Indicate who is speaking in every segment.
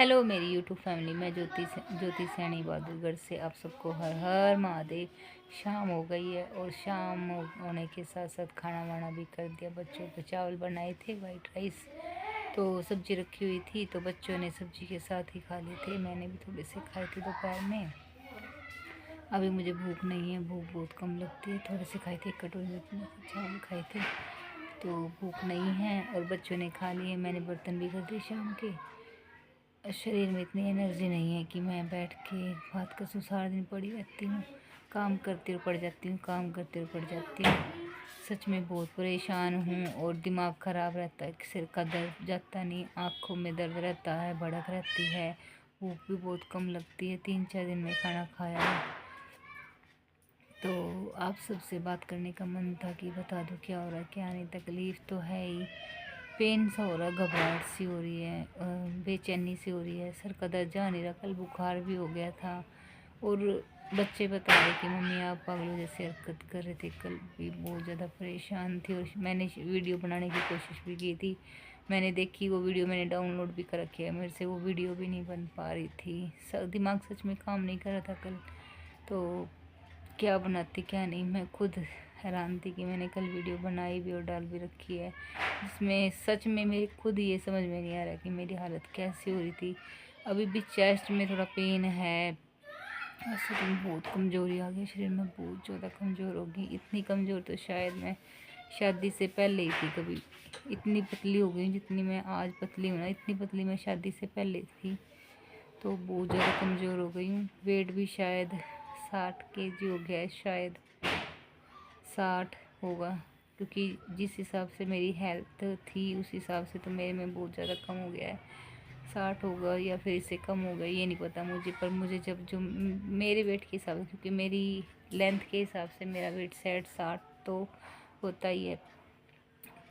Speaker 1: Hello मेरी YouTube family, मैं ज्योति सैनी बहादुरगढ़ से आप सबको हर हर महादेव। शाम हो गई है और शाम होने के साथ साथ खाना वाना भी कर दिया। बच्चों को चावल बनाए थे, वाइट राइस, तो सब्जी रखी हुई थी तो बच्चों ने सब्जी के साथ ही खा लिए थे। मैंने भी थोड़े से खाए थे दोपहर में। अभी मुझे भूख नहीं है, भूख बहुत कम लगती है। थोड़े से खाए थे, एक कटोरी में चावल खाए थे, तो भूख नहीं है और बच्चों ने खा लिए। मैंने बर्तन भी कर दिए शाम के। शरीर में इतनी एनर्जी नहीं है कि मैं बैठ के बात कर सारा दिन पड़ी रहती हूँ। काम करते हुए पड़ जाती हूँ, काम करते हुए पड़ जाती हूँ। सच में बहुत परेशान हूँ और दिमाग ख़राब रहता है, सिर का दर्द जाता नहीं, आँखों में दर्द रहता है, भड़क रहती है, भूख भी बहुत कम लगती है। 3-4 दिन में खाना खाया है, तो आप सबसे बात करने का मन था कि बता दो क्या हो रहा है क्या नहीं। तकलीफ़ तो है ही, पेन सा हो रहा है, घबराहट सी हो रही है, बेचैनी सी हो रही है, सर का दर्द जा नहीं रहा। कल बुखार भी हो गया था और बच्चे बता रहे कि मम्मी आप पागलों जैसे हरकत कर रहे थे। कल भी बहुत ज़्यादा परेशान थी और मैंने वीडियो बनाने की कोशिश भी की थी। मैंने देखी वो वीडियो, मैंने डाउनलोड भी कर रखी है, मेरे से वो वीडियो भी नहीं बन पा रही थी। दिमाग सच में काम नहीं कर रहा था कल, तो क्या बनाती क्या नहीं। मैं खुद हैरान थी कि मैंने कल वीडियो बनाई भी और डाल भी रखी है, जिसमें सच में मेरे खुद ये समझ में नहीं आ रहा कि मेरी हालत कैसी हो रही थी। अभी भी चेस्ट में थोड़ा पेन है और सच में बहुत कमज़ोरी आ गई शरीर में, बहुत ज़्यादा कमज़ोर हो गई। इतनी कमज़ोर तो शायद मैं शादी से पहले ही थी। कभी इतनी पतली हो गई जितनी मैं आज पतली हूँ ना, इतनी पतली मैं शादी से पहले थी। तो बहुत ज़्यादा कमज़ोर हो गई हूँ। वेट भी शायद 60 केजी हो गया है, शायद 60 होगा, क्योंकि जिस हिसाब से मेरी हेल्थ थी उस हिसाब से तो मेरे में बहुत ज़्यादा कम हो गया है। 60 होगा या फिर इससे कम होगा ये नहीं पता मुझे, पर मुझे जब जो मेरे वेट के हिसाब से, क्योंकि मेरी लेंथ के हिसाब से मेरा वेट शायद 60 तो होता ही है,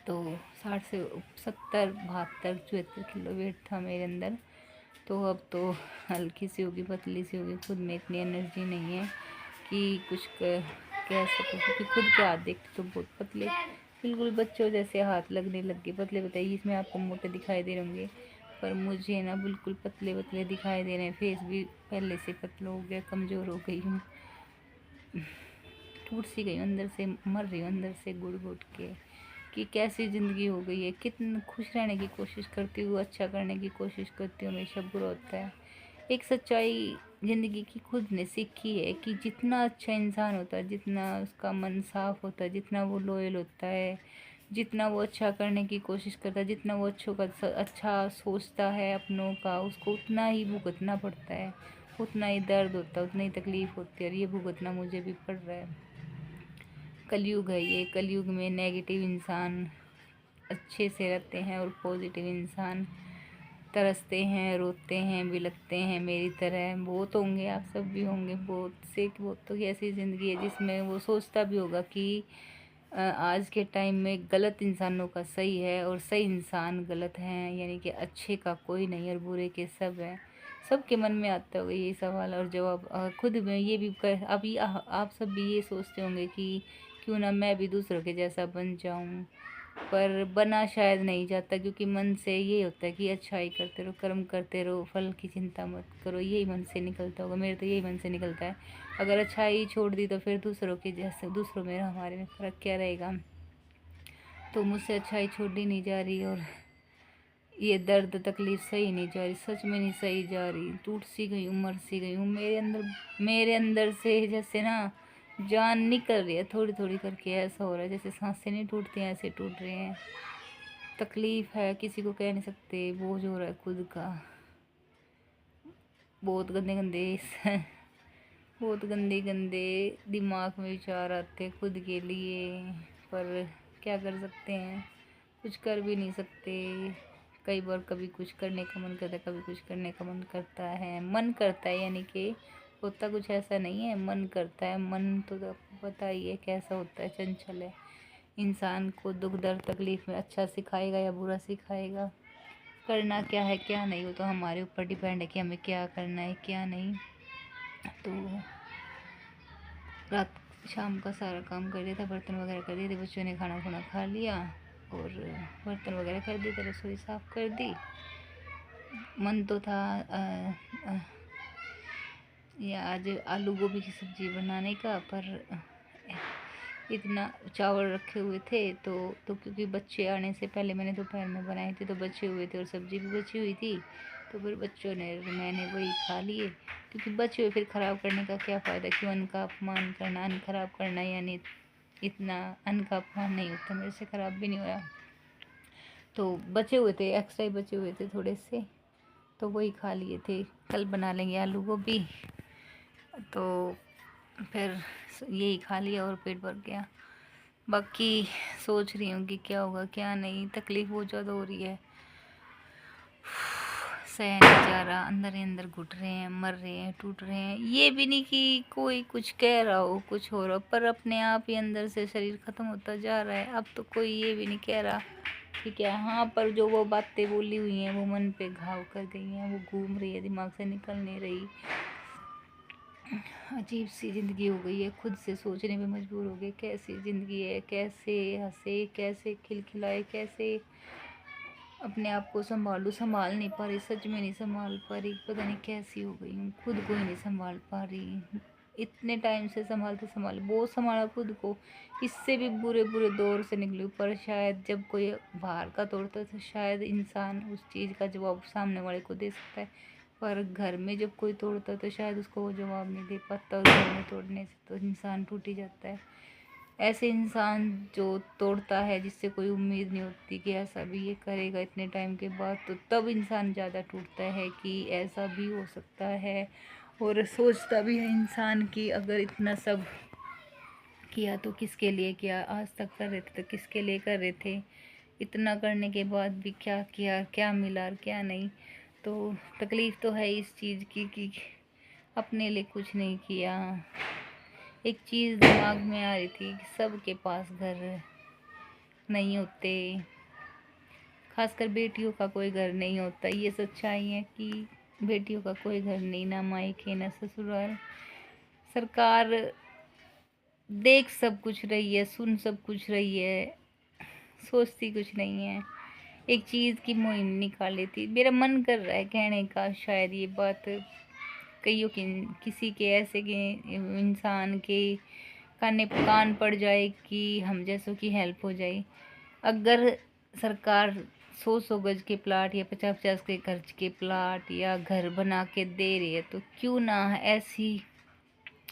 Speaker 1: तो 60 से 70, 72, 74 किलो वेट था मेरे अंदर। तो अब तो हल्की सी होगी, पतली सी होगी। खुद में इतनी एनर्जी नहीं है कि कुछ कह सकूँ, क्योंकि खुद के हाथ देखते तो बहुत पतले, बिल्कुल बच्चों जैसे हाथ लगने लग गए। पतले बताइए, इसमें आपको मोटे दिखाई दे होंगे, पर मुझे ना बिल्कुल पतले पतले दिखाई दे रहे हैं। फेस भी पहले से पतला हो गया, कमज़ोर हो गई हूँ, टूट सी गई हूँ अंदर से, मर रही हूँ अंदर से घुट घुट के कि कैसी ज़िंदगी हो गई है। कितना खुश रहने की कोशिश करती हूँ, अच्छा करने की कोशिश करती हूँ, हमेशा बुरा होता है। एक सच्चाई ज़िंदगी की खुद ने सीखी है कि जितना अच्छा इंसान होता है, जितना उसका मन साफ़ होता है, जितना वो लॉयल होता है, जितना वो अच्छा करने की कोशिश करता है, जितना वो अच्छों का अच्छा सोचता है अपनों का, उसको उतना ही भुगतना पड़ता है, उतना ही दर्द होता है, उतनी ही तकलीफ़ होती है। और ये भुगतना मुझे भी पड़ रहा है। कलयुग है ये, कलयुग में नेगेटिव इंसान अच्छे से रहते हैं और पॉजिटिव इंसान तरसते हैं, रोते हैं, बिलखते हैं। मेरी तरह बहुत होंगे, आप सब भी होंगे, बहुत से। बहुत तो ऐसी ज़िंदगी है जिसमें वो सोचता भी होगा कि आज के टाइम में गलत इंसानों का सही है और सही इंसान गलत हैं, यानी कि अच्छे का कोई नहीं और बुरे के सब हैं। सबके मन में आता होगा ये सवाल और जवाब। खुद में ये भी कर, अभी आप सब भी ये सोचते होंगे कि क्यों ना मैं भी दूसरों के जैसा बन जाऊं, पर बना शायद नहीं जाता, क्योंकि मन से ये होता है कि अच्छाई करते रहो, कर्म करते रहो, फल की चिंता मत करो। यही मन से निकलता होगा, मेरे तो यही मन से निकलता है। अगर अच्छाई छोड़ दी तो फिर दूसरों के जैसे, दूसरों में हमारे में फ़र्क क्या रहेगा। तो मुझसे अच्छाई छोड़ी नहीं जा रही और ये दर्द तकलीफ सही नहीं जा रही, सच में नहीं सही जा रही। टूट सी गई हूँ, मर सी गई हूँ। मेरे अंदर से जैसे ना जान निकल रही है थोड़ी थोड़ी करके। ऐसा हो रहा है जैसे सांसें नहीं टूटती हैं, ऐसे टूट रहे हैं। तकलीफ़ है, किसी को कह नहीं सकते, बोझ हो रहा है खुद का। बहुत गंदे गंदे बहुत गंदे गंदे दिमाग में विचार आते खुद के लिए, पर क्या कर सकते हैं, कुछ कर भी नहीं सकते। कई बार कभी कुछ करने का मन करता है, कभी कुछ करने का मन करता है। मन करता है यानी कि होता कुछ ऐसा नहीं है, मन करता है। मन तो आपको पता ही है कैसा होता है, चंचल है। इंसान को दुख दर्द तकलीफ़ में अच्छा सिखाएगा या बुरा सिखाएगा, करना क्या है क्या नहीं, वो तो हमारे ऊपर डिपेंड है कि हमें क्या करना है क्या नहीं। तो रात शाम का सारा काम कर दिया था, बर्तन वगैरह कर दिए थे, बच्चों ने खाना खुना खा लिया और बर्तन वगैरह कर दिए थे, रसोई साफ़ कर दी। मन तो था ये आज आलू गोभी की सब्ज़ी बनाने का, पर इतना चावल रखे हुए थे तो क्योंकि बच्चे आने से पहले मैंने दोपहर में बनाए थे तो बचे हुए थे और सब्ज़ी भी बची हुई थी, तो फिर बच्चों ने मैंने वही खा लिए। क्योंकि बचे हुए फिर ख़राब करने का क्या फ़ायदा, क्यों अन्न का अपमान करना, अन्न ख़राब करना, यानी इतना अन्न का अपमान नहीं होता, मेरे से ख़राब भी नहीं हुआ। तो बचे हुए थे, एक्स्ट्रा ही बचे हुए थे थोड़े से, तो वही खा लिए थे। कल बना लेंगे आलू गोभी, तो फिर यही खा लिया और पेट भर गया। बाकी सोच रही हूँ कि क्या होगा क्या नहीं, तकलीफ़ बहुत ज़्यादा हो रही है, सह नहीं जा रहा, अंदर ही अंदर घुट रहे हैं, मर रहे हैं, टूट रहे हैं। ये भी नहीं कि कोई कुछ कह रहा हो, कुछ हो रहा हो, पर अपने आप ही अंदर से शरीर ख़त्म होता जा रहा है। अब तो कोई ये भी नहीं कह रहा ठीक है, हाँ, पर जो वो बातें बोली हुई हैं वो मन पे घाव कर गई हैं, वो घूम रही है, दिमाग से निकल नहीं रही। अजीब सी ज़िंदगी हो गई है, खुद से सोचने पे मजबूर हो गए कैसी ज़िंदगी है, कैसे हंसे, कैसे खिलखिलाए, कैसे अपने आप को संभालूं। संभाल नहीं पा रही, सच में नहीं संभाल पा रही, पता नहीं कैसी हो गई हूँ, खुद को ही नहीं संभाल पा रही। इतने टाइम से संभालते संभाले बहुत संभाला खुद को, इससे भी बुरे बुरे दौर से निकली, पर शायद जब कोई बाहर का तोड़ता है तो शायद इंसान उस चीज़ का जवाब सामने वाले को दे सकता है, पर घर में जब कोई तोड़ता है तो शायद उसको वो जवाब नहीं दे पाता, और घर में तोड़ने से तो इंसान टूट ही जाता है। ऐसे इंसान जो तोड़ता है, जिससे कोई उम्मीद नहीं होती कि ऐसा भी ये करेगा इतने टाइम के बाद, तो तब इंसान ज़्यादा टूटता है कि ऐसा भी हो सकता है। और सोचता भी है इंसान कि अगर इतना सब किया तो किसके लिए किया, आज तक कर रहे थे तो किसके लिए कर रहे थे, इतना करने के बाद भी क्या किया, क्या मिला और क्या नहीं। तो तकलीफ़ तो है इस चीज़ की कि अपने लिए कुछ नहीं किया। एक चीज़ दिमाग में आ रही थी कि सबके पास घर नहीं होते, खासकर बेटियों का कोई घर नहीं होता। ये सच्चाई है कि बेटियों का कोई घर नहीं, ना मायके ना ससुराल। सरकार देख सब कुछ रही है, सुन सब कुछ रही है, सोचती कुछ नहीं है। एक चीज़ की मुहिम निकाली थी, मेरा मन कर रहा है कहने का, शायद ये बात कईयों की किसी के ऐसे के इंसान के कान पड़ जाए कि हम जैसों की हेल्प हो जाए। अगर सरकार 100-100 गज के प्लाट या 50-50 के खर्च के प्लाट या घर बना के दे रही है, तो क्यों ना ऐसी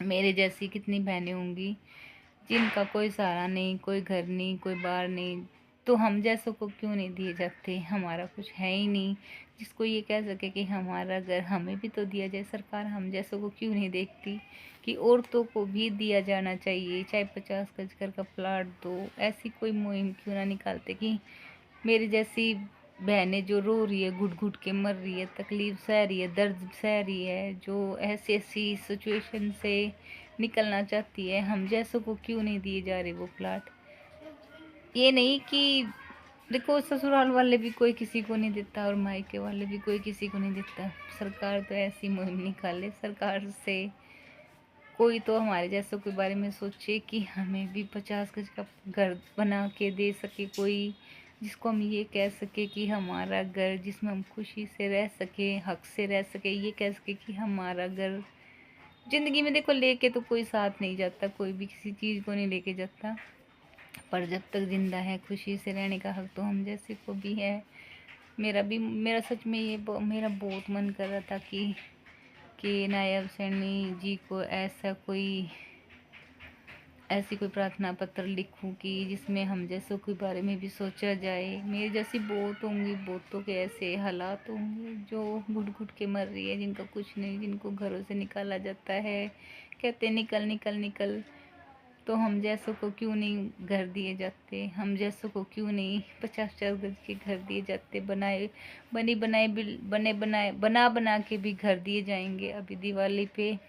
Speaker 1: मेरे जैसी कितनी बहनें होंगी जिनका कोई सहारा नहीं, कोई घर नहीं, कोई बार नहीं, तो हम जैसों को क्यों नहीं दिए जाते। हमारा कुछ है ही नहीं जिसको ये कह सके कि हमारा घर हमें भी तो दिया जाए। सरकार हम जैसों को क्यों नहीं देखती कि औरतों को भी दिया जाना चाहिए, चाहे 50 गज घर का प्लाट दो। ऐसी कोई मुहिम क्यों ना निकालते कि मेरी जैसी बहनें जो रो रही है, घुट घुट के मर रही है, तकलीफ सह रही है, दर्द सह रही है, जो ऐसी ऐसी सिचुएशन से निकलना चाहती है, हम जैसों को क्यों नहीं दिए जा रहे वो प्लाट। ये नहीं कि देखो, ससुराल वाले भी कोई किसी को नहीं देता और मायके वाले भी कोई किसी को नहीं देता। सरकार तो ऐसी मुहिम निकाले, सरकार से कोई तो हमारे जैसों के बारे में सोचे कि हमें भी 50 गज का घर बना के दे सके कोई, जिसको हम ये कह सके कि हमारा घर, जिसमें हम खुशी से रह सके, हक से रह सके, ये कह सके कि हमारा घर। ज़िंदगी में देखो, लेके तो कोई साथ नहीं जाता, कोई भी किसी चीज़ को नहीं लेके जाता, पर जब तक ज़िंदा है खुशी से रहने का हक तो हम जैसे को भी है। मेरा सच में ये मेरा बहुत मन कर रहा था कि नायब सैनी जी को ऐसी कोई प्रार्थना पत्र लिखूं कि जिसमें हम जैसों के बारे में भी सोचा जाए। मेरी जैसी बहुत होंगी, बहुतों के ऐसे हालात होंगे जो घुट घुट के मर रही है, जिनका कुछ नहीं, जिनको घरों से निकाला जाता है, कहते निकल निकल निकल। तो हम जैसों को क्यों नहीं घर दिए जाते, हम जैसों को क्यों नहीं 50-50 गज के घर दिए जाते, बना बना के भी घर दिए जाएंगे अभी दिवाली पे।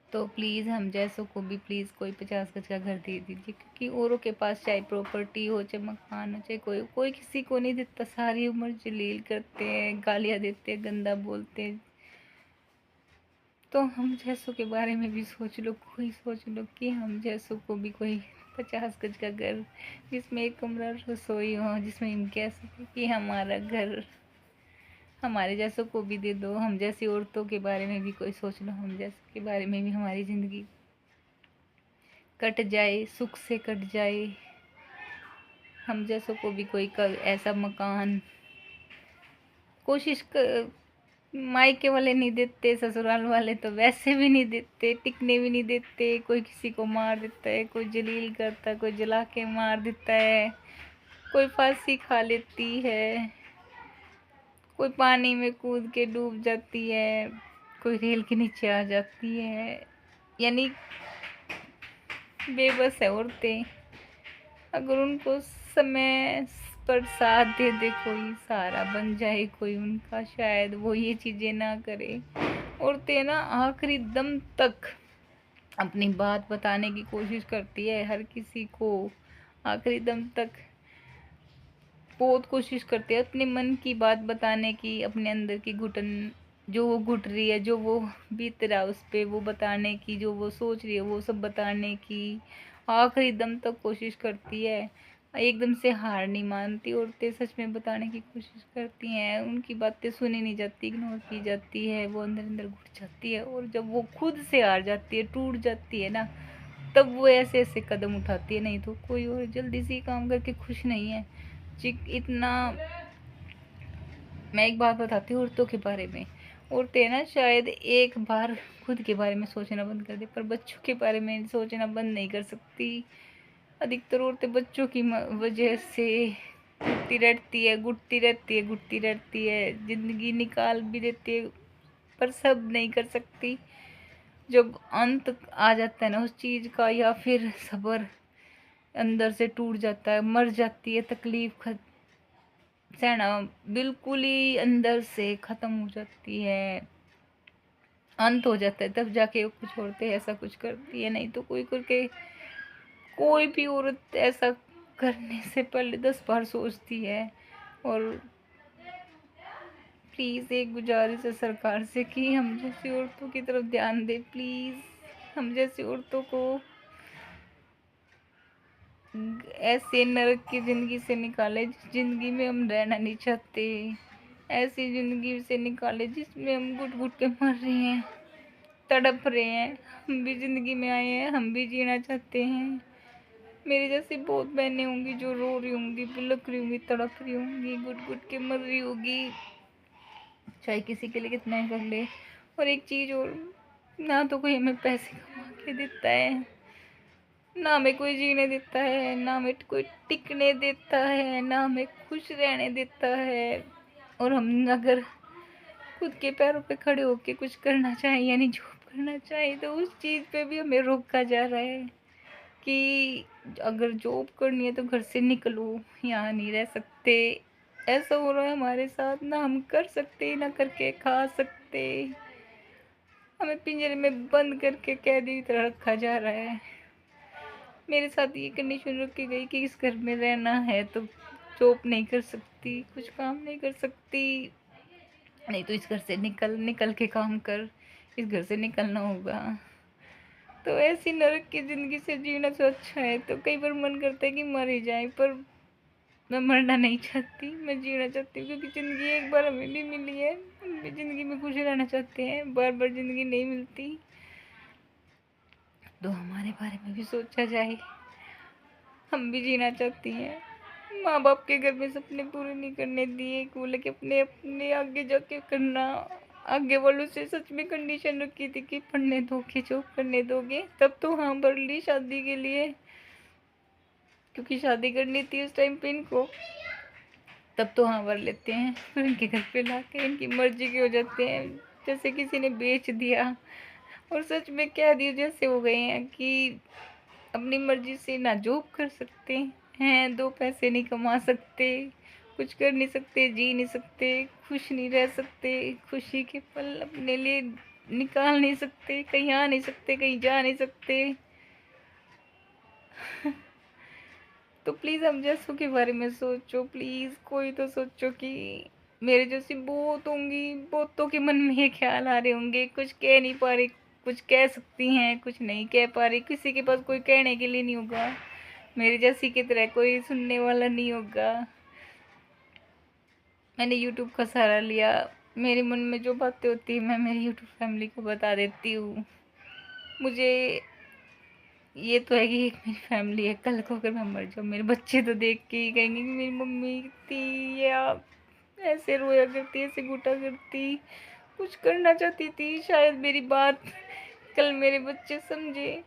Speaker 1: तो प्लीज़ हम जैसों को भी प्लीज़ कोई 50 गज का घर दे दीजिए, क्योंकि औरों के पास चाहे प्रॉपर्टी हो, चाहे मकान हो, चाहे कोई किसी को नहीं देता। सारी उम्र जलील करते हैं, गालियाँ देते हैं, गंदा बोलते हैं। तो हम जैसों के बारे में भी सोच लो, कोई सोच लो कि हम जैसों को भी कोई 50 गज का घर, जिसमें एक कमरा रसोई हो, जिसमें हम कह सकें कि हमारा घर हमारे जैसों को भी दे दो, हम जैसी औरतों के बारे में भी कोई सोच लो, हम जैसे के बारे में भी हमारी ज़िंदगी कट जाए, सुख से कट जाए। हम जैसों को भी कोई ऐसा मकान कोशिश कर, मायके वाले नहीं देते, ससुराल वाले तो वैसे भी नहीं देते, टिकने भी नहीं देते। कोई किसी को मार देता है, कोई जलील करता है, कोई जला के मार देता है, कोई फांसी खा लेती है, कोई पानी में कूद के डूब जाती है, कोई रेल के नीचे आ जाती है। यानी बेबस है औरतें। अगर उनको समय पर साथ दे दे कोई, सहारा बन जाए कोई उनका, शायद वो ये चीज़ें ना करे। औरतें ना आखिरी दम तक अपनी बात बताने की कोशिश करती है, हर किसी को आखिरी दम तक बहुत कोशिश करती है अपने मन की बात बताने की, अपने अंदर की घुटन जो वो घुट रही है, जो वो बीत रहा है उस पर वो बताने की, जो वो सोच रही है वो सब बताने की आखिरी दम तक कोशिश करती है। एकदम से हार नहीं मानती औरतें, सच में बताने की कोशिश करती हैं। उनकी बातें सुनी नहीं जाती, इग्नोर की जाती है, वो अंदर अंदर घुट जाती है। और जब वो खुद से हार जाती है, टूट जाती है ना, तब वो ऐसे ऐसे कदम उठाती है। नहीं तो कोई और जल्दी से काम करके खुश नहीं है। इतना मैं एक बात बताती हूँ औरतों के बारे में। औरतें ना शायद एक बार खुद के बारे में सोचना बंद कर दे, पर बच्चों के बारे में सोचना बंद नहीं कर सकती। अधिकतर औरतें बच्चों की वजह से घुटती रहती है, जिंदगी निकाल भी देती है, पर सब नहीं कर सकती। जब अंत आ जाता है ना उस चीज़ का, या फिर सब्र अंदर से टूट जाता है, मर जाती है, तकलीफ सहना बिल्कुल ही अंदर से ख़त्म हो जाती है, अंत हो जाता है, तब जाके कुछ औरतें ऐसा कुछ करती है। नहीं तो कोई करके कोई भी औरत ऐसा करने से पहले 10 बार सोचती है। और प्लीज़ एक गुजारिश है सरकार से कि हम जैसी औरतों की तरफ ध्यान दे प्लीज़। हम जैसी औरतों को ऐसे नरक की ज़िंदगी से निकाले जिस ज़िंदगी में हम रहना नहीं चाहते, ऐसी ज़िंदगी से निकाले जिसमें हम घुट घुट के मर रहे हैं, तड़प रहे हैं। हम भी ज़िंदगी में आए हैं, हम भी जीना चाहते हैं। मेरी जैसी बहुत बहनें होंगी जो रो रही होंगी, बिलख रही होंगी, तड़प रही होंगी, घुट घुट के मर रही होगी, चाहे किसी के लिए कितना ही कर ले। और एक चीज़ और, ना तो कोई हमें पैसे कमा के देता है, ना हमें कोई जीने देता है, ना हमें कोई टिकने देता है, ना हमें खुश रहने देता है। और हम अगर खुद के पैरों पे खड़े होके कुछ करना चाहें, यानी जॉब करना चाहें, तो उस चीज़ पे भी हमें रोका जा रहा है कि अगर जॉब करनी है तो घर से निकलो, यहाँ नहीं रह सकते। ऐसा हो रहा है हमारे साथ, ना हम कर सकते ना करके खा सकते। हमें पिंजरे में बंद करके कैदी की तरह रखा जा रहा है। मेरे साथ ये कंडीशन रखी गई कि इस घर में रहना है तो जॉब नहीं कर सकती, कुछ काम नहीं कर सकती, नहीं तो इस घर से निकल के काम कर, इस घर से निकलना होगा। तो ऐसी नरक की ज़िंदगी से जीना तो अच्छा है। तो कई बार मन करता है कि मर ही जाए, पर मैं मरना नहीं चाहती, मैं जीना चाहती हूँ। क्योंकि ज़िंदगी एक बार हमें भी मिली है, हम भी ज़िंदगी में खुश रहना चाहते हैं, बार बार ज़िंदगी नहीं मिलती। तो हमारे बारे में भी सोचा जाए, हम भी जीना चाहती हैं। माँ बाप के घर में सपने पूरे नहीं करने दिए, बोले कि अपने अपने आगे जाके करना। आगे वालों से सच में कंडीशन रखी थी कि पढ़ने दोगे, जॉब करने दोगे, तब तो हाँ भर ली शादी के लिए, क्योंकि शादी करनी थी उस टाइम पे इनको, तब तो हाँ भर लेते हैं। फिर इनके घर पे लाके इनकी मर्जी के हो जाते हैं, जैसे किसी ने बेच दिया। और सच में कह दिए जैसे हो गए हैं कि अपनी मर्जी से ना जॉब कर सकते हैं, 2 पैसे नहीं कमा सकते, कुछ कर नहीं सकते, जी नहीं सकते, खुश नहीं रह सकते, खुशी के पल अपने लिए निकाल नहीं सकते, कहीं आ नहीं सकते, कहीं जा नहीं सकते। तो प्लीज़ हम जैसों के बारे में सोचो, प्लीज़ कोई तो सोचो कि मेरे जैसी बहुत होंगी, बहुतों के मन में ये ख्याल आ रहे होंगे, कुछ कह नहीं पा रही, कुछ कह सकती हैं, कुछ नहीं कह पा रही, किसी के पास कोई कहने के लिए नहीं होगा, मेरी जैसी की तरह कोई सुनने वाला नहीं होगा। मैंने यूट्यूब का सहारा लिया। मेरे मन में जो बातें होती है मैं मेरी यूट्यूब फैमिली को बता देती हूँ। मुझे ये तो है कि एक मेरी फैमिली है, कल को अगर मैं मर जाऊँ मेरे बच्चे तो देख के ही कहेंगे कि मेरी मम्मी थी, ये आप ऐसे रोया करती, ऐसे घुटा करती, कुछ करना चाहती थी। शायद मेरी बात कल मेरे बच्चे समझे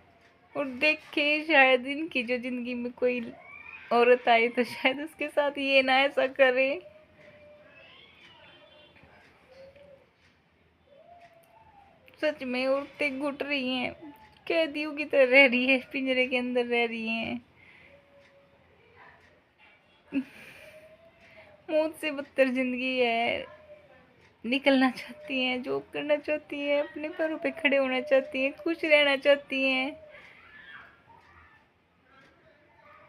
Speaker 1: और देखे, शायद इनकी जो ज़िंदगी में कोई औरत आई तो शायद उसके साथ ये ना ऐसा करे। सच में औरतें घुट रही हैं, कैदियों की तरह रह रही है, पिंजरे के अंदर रह रही हैं। मौत से बदतर जिंदगी है। निकलना चाहती हैं, जॉब करना चाहती हैं, अपने पैरों पे खड़े होना चाहती हैं, खुश रहना चाहती हैं,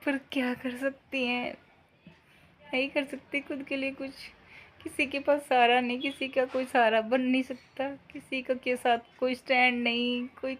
Speaker 1: पर क्या कर सकती हैं, नहीं कर सकती खुद के लिए कुछ। किसी के पास सहारा नहीं, किसी का कोई सहारा बन नहीं सकता, किसी का के साथ कोई स्टैंड नहीं, कोई